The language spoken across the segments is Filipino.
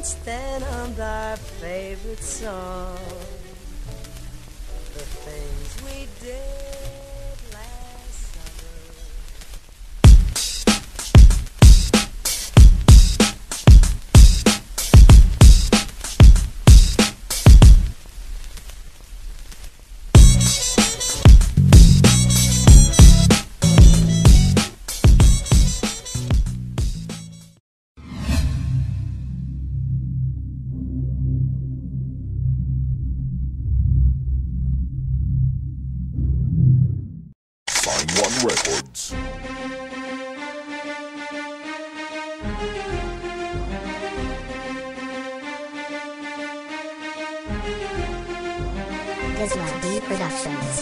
stand on our favorite song, the things we did last summer. Records. Gizmo D Productions.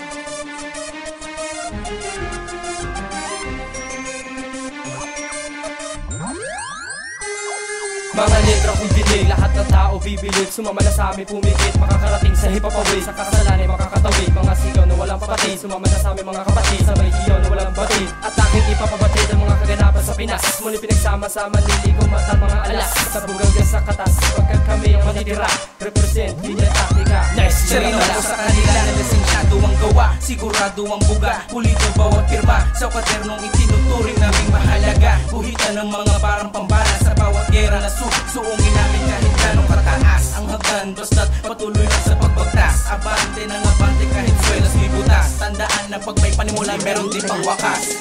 Mga letra kong dinig, lahat ng tao bibilid. Sumama na sa amin pumikit, makakarating sa hipapawid. Sa kasalanan makakatawid, mga sigaw na walang papatid. Sumama na sa amin mga kapatid, sa may hiyaw na walang batid. At aking ipapabatid ang mga kaganapan sa Pinas. Muli pinagsama-sama, nilikom at ang mga alas. Sa bugang sa katas, pagkat kami ang matitira. Represent, linya taktika. Nice, Sereno ko sa kanila na lisensyado ang gawa. Sigurado ang buga, pulido bawat pirma. Sa kwadernong itinuturing naming mahalaga. Buhitan ng mga parang pambala sa bawat gera na suungin namin kahit ganong kataas. Ang hagdan basta't patuloy lang sa pagbagtas. Abante ng abante kahit swelas may butas. Tandaan na pag may panimula meron din pang wakas.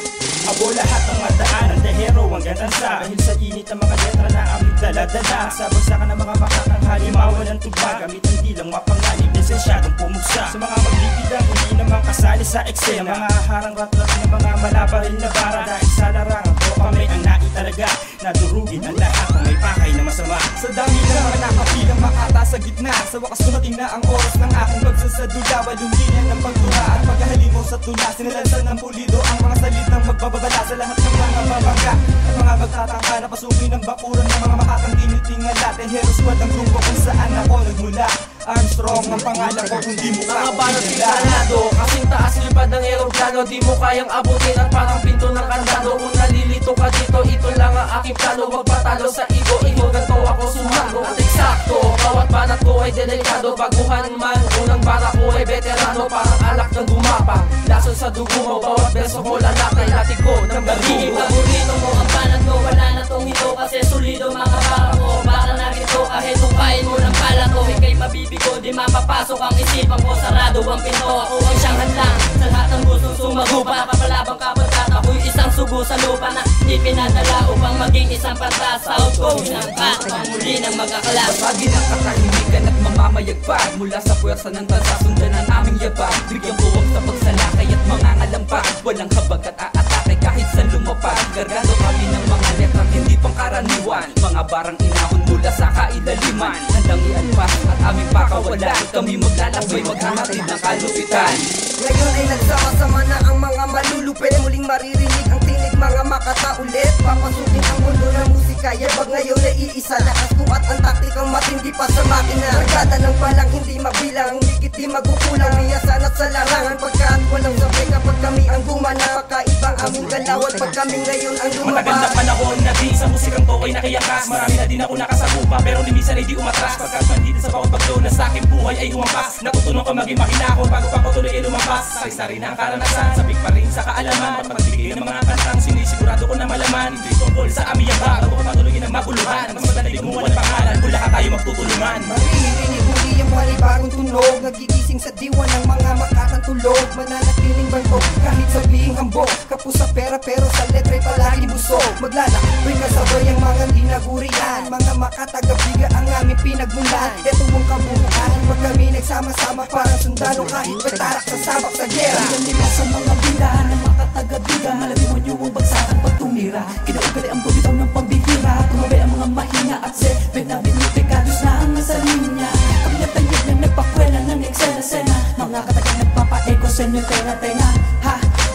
Abo lahat ng madaanan, dehero ang ganansa. Dahil sa init ng mga letra na aming dala-dala. Sa bagsakan ng mga makatang halimawa ng tuba. Gamit ang dilang mapanganib, lisensyadong pumugsa. Sa mga magbibidang hindi naman kasali sa eksena. Mga harang rat-rat ng mga malabaril na bara. Dahil sa larangan ko kami ang naitalaga. Nadurugin ang lahat ng may pakay na masama. Sa dami ng mga nakapilang makata sa gitna. Sa wakas dumating na ang oras ng aking pagsasadula. Walong linya ng pagtura at paghahalin mo sa tula. Sinilansan ng pulido ang mga salitang magbababala sa lahat ng mga mabangga. At mga magtatangka na pasukin ng bakuran ng mga makatang tinitingala. Hero squad ang grupo kung saan ako nagmula. Armstrong ang pangalan ko kung di mo ka mga banat pinanado, kasing taas lipad ng aeroplano. Di mo kayang abutin at parang pinto ng kandado. Kung nalilito ka dito, ito lang ang aking plano. Huwag patalo sa ego, ganito ako sumando. At eksakto, bawat banat ko ay delikado. Baguhan man, unang bara ko ay veterano. Parang alak ng gumapang, lason sa dugo mo. Bawat beso ko lalakay, latig ko ng Magiging barugo. paborito mo ang banat ko, wala na tong hito. Kasi solido mga bara ko, baka na rito. Kahit tumpain mo ng pala ko, ikay mabibigo, di mapapasok ang isipan ko. Sarado ang pinto, ako ang siyang hadlang. Sa lahat ng gustong sumagupa, papalabang kapagkat ako'y isang sugo sa lupa na di pinadala upang maging isang pantas. South Coast ng patpang muli ng magkakalas. Pagin ang katahimikan at mamamayagpag. Mula sa puwersa ng bansa, sundan ang aming yabang. Bigyan buwag sa pagsalakay at mga ngalampag. Walang habag at aatake kahit sa lumapag. Gargado kami ng mga letrang hindi pangkaraniwan. Mga barang inahon mula sa kailaliman. Handang ialpas at aming pakawalan. Kami maglalakbay, maghahatid ng kalupitan. Ngayon ay nagsama-sama na ang mga malulupit. Muling maririnig ang tinig mga makata ulit. Papasukin ang mundo ng musika. Yabag ngayon ay iisa. Lakas ko at ang taktikang matindi pa sa makina. Nagdada ng palang hindi mabilang. Higit di magukulang. Niyasan at sa larangan. Pagkat walang sabay kapag kami ang gumana. Pagkaibang aming galaw at pag kami ngayon ang lumabas. Matagal na panahon na di sa musikang to ay nakiyakas. Marami na din ako nakasagupa pero limisan ay di umatras. Pagkat bandito sa bawat bagyo na sa aking buhay ay umampas. Natutunan ko maging mahinahon bago pa ko tuloy ay lumampas. Sari-sari na ang karanasan, sabik pa rin sa kaalaman. Pagbibigay ng mga kantang sinisigurado ko na malaman. Hindi tungkol sa aming yabang, bago ko patuloy ng maguluhan. Mas madali gumawa ng pangalan, kung lahat tayo magtutulungan. Maririnig muli ang panibagong tunog. Nagigising sa diwa ng mga makatang tulog. Mananatiling bantog kahit sabihing hambog. Kapos sa pera pero sa letra'y palagi busog. Maglalakbay kasabay ang mga dinagurian. Mga makatagabiga ang aming pinagmulan. Ito ang kabuuan. Pag kami nagsama-sama parang sundalo kahit batarak sa sabak sa gera. Yan nila sa mga bilahan ng makatagabiga. Malabiwan niyo ang bagsakan pag tumira. Kinaugali ang bumitaw ng pambihira. Tumabay ang mga mahina at seven na binipikados na ang nasa linya. Kami natanyag na nagpakwela ng eksena-sena. Mga katagang nagpapa-eko sa inyo tenga-tenga. Ha!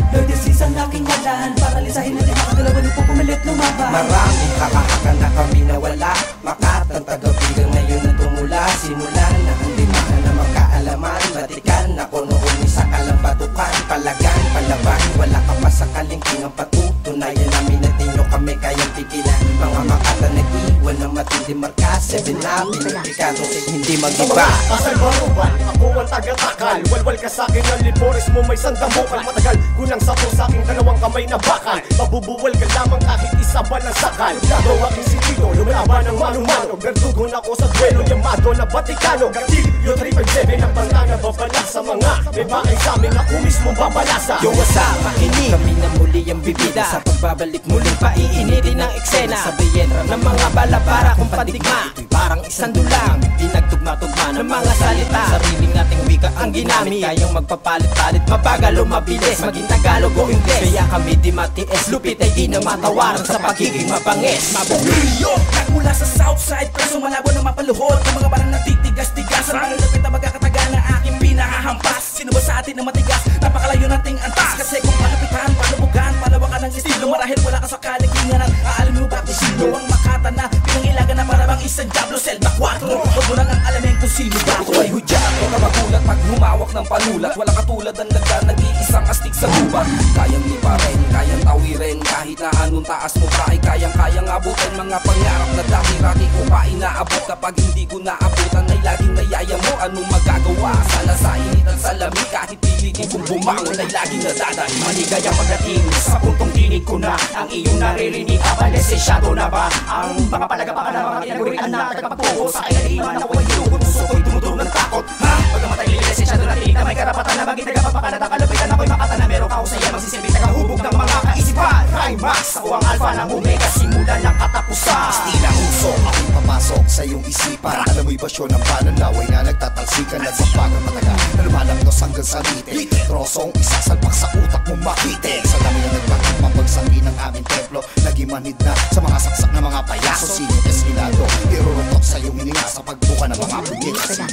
Lord, this is ang aking halahan. Paralisahin na di makagalawan upo pumilit lumaban. Maraming kakahaka na kami nawala. Makatang tagabigang ngayon na tumula. Simulan na ang limahan na magkaalaman. Batikan ako noon isa kalambatukan. Palagan, palaban, wala ka pa sa kalingkingang patutunayan namin natin nyo kami kayang pigilan. Mga makata nag-iwan ng matindi markas. 7 na pinipikado hindi mag-iba. Asal maruban, ako ang taga-takal. Walwal ka sa'kin ang libores mo may sandamukan. Matagal kulang sa to sa'king dalawang kamay na bakal. Mabubuwal ka lamang kahit isa ba ng sakal. Gado aking sinido, lumalaban ng mano-mano. Berdugon ako sa duelo, yamado na Vaticano. Gatilyo 357 ang banta na babala sa mga may bakay sa'min ako mismo babalasa. Yung wasama, kinig kami na muli ang bibida. Sa pagbabalik muling paiinitin ng eksena. Sabihin ng mga bala para kung pandigma. Ito'y parang isang dulang pinagtugma-tugma ng mga salita. Sariling nating wika ang ginamit. Kayong magpapalit-palit, mabagal o mabilis, maging Tagalog o Ingles. Kaya kami di matiis, lupit ay di na matawaran sa pagiging mabangis. Mabuhiyo, nagmula sa Southside, preso malabo na mapaluhod. Ang mga barang natitigas-tigas, sa mga lapit na magkakataga na aking pinahahampas. Sino ba sa atin na matigas? Napakalayo nating antas. Kasi kung palupitan, palubugan, palawakan ng estilo. Marahil wala ka sa kaligtinganan, aalam mo ba kung sino ang makata na pinangilagan na para bang isang Diablo Selva 4. Huwag mo nang alamin kung sino ba. Ito ay hudya, o kabagulat pag humawak ng panulat. Walang katulad ang nag-iisang astig sa gubat. Kayang liparin, kayang tawirin, kahit na anong taas mo pa ay kayang abutin. Mga pangarap na dati-rati ko pa inaabot. Kapag hindi ko naabutan ay laging nayaya mo. Anong magagawa? Sala sa init at sa lamig, kahit piligin kong bumangon ay laging nadadali. Maligaya pagdating sa puntong tinig ko na ang iyong naririnig. Abalesensyado na ba ang mga palagapakan ng mga inagurian na tagapagpuho sa kailaliman ako ay hilugot, puso ko'y tumutulog ng takot. Ha? Pagkamatay lilesensyado na tinig na may karapatan na maging tagapagpakan at kalapitan ako'y makata na meron kausaya magsisilbi tagahubog ng mga kaisipan. Trimax, ako ang alpha ng omega, simula ng katapusan. Estila uso, ako'y papasok sa iyong isipan. Alam mo'y basyon ng pananaway na nagtatalsikan at sampagang matagal na lumalagnos hanggang sa lite. Trosong isasalpak sa utak mong makitin. Sa dami na nagpakit mapagsangin ng aming templo, naging manid na sa mga saksak na mga payaso. Sinong eskinado, irurutok sa iyong hininga sa pagbuka ng mga pugit. Ang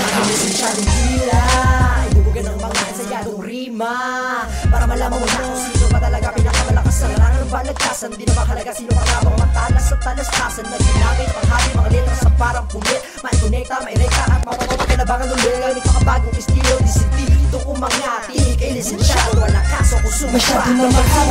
nakamesensyadong hila, ibubugan ng mga ensayadong rima, para malaman mo na kung sino ba talaga pinakamalakas sa larangan ng balagtasan. Di na mahalaga sino ka nga mga matalas at talastasan na ginamit panghali mga letra sa parang pumit. Maikonekta, mairekta at mapapapakinabangan ulit. Gamit makabagong estilo, disiplito umangati. Kay lisensyado, wala kaso kung sumasya. Masyado na mahal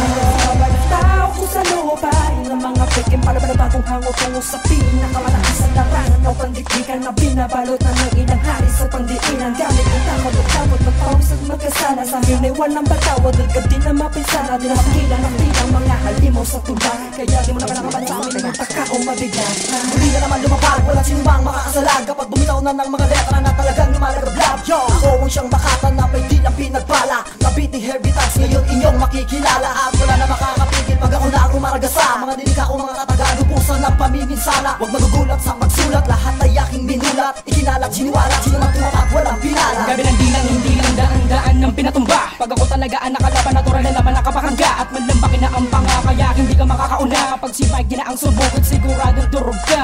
ng tao kung sa lupain ng mga peking palabalabagong hango tungo sa pinakamalakas sa larangan ng pandikdikan na binabalot na ng ilang hari sa pandiinan. Gamit ng takot at takot, magpawis at magkasala. Sa amin ay walang batawad at gadi na mapinsala. Di na makila ng bilang mga halimaw sa tuba. Kaya di mo na kalakaban sa amin magtaka o mabigla. Muli na naman lumapag, walang sinumang makakasalag. Kapag bumitaw na ng mga letra na talagang lumalagablab. Ako ang siyang makata na may di lang pinagpala. Nabiting herbitags ngayon inyong makikilala. At wala na makakapigil pag ako na ang umaragasa. Mga dinig ako mga katagado puso ng pamiminsala. Huwag magugulat sa pagsulat, lahat ay aking minulat. Ikinalat, siniwalat, sino man tumapak, walang pinala. Gabi ng dilang, hindi lang daan-daan ng pinatumba. Pag ako talaga ang nakalaban, natural na naman nakapakangga. At malambakin na ang panga, kaya hindi ka makakauna. Kapag si Mike na ang subok at siguradong durog ka.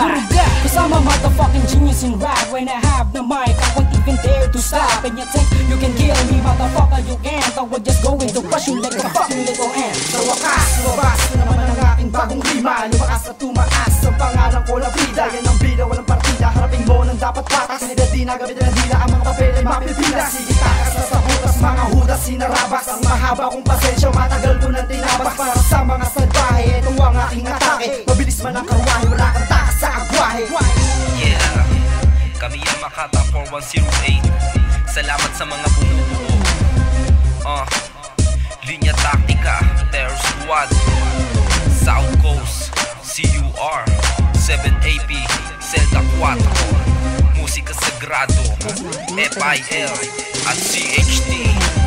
Kasama motherfucking genius in rap. When I have the mic, I won't even dare to stop. And you think you can kill me, motherfucker, you can't. I will just go into crush you like a fucking little ant. Sa wakas, lumabas na naman ang aking bagong rima. Lumakas at tumaas ang pangalan ko na vida. Yan ang bila, walang partida. Harapin mo ng dapat patas. Kanila di na gamitin ng dila. Ang mga papel ay mapipila. Sige takas na sa butas, mga hudas sinarabas. Ang mahaba kong pasensya, matagal ko nang tinabas. Para sa mga salbahe, ito ang aking atake. Mabilis man ang karwahe, wala kang takas sa agwahe. Yeah, kami ang Makata 4108. Salamat sa mga bumubuo. Linya Taktika, Terror Squad, South Coast, CUR, 7AP, Zelda 4, Musika Sagrado, FIL at CHT.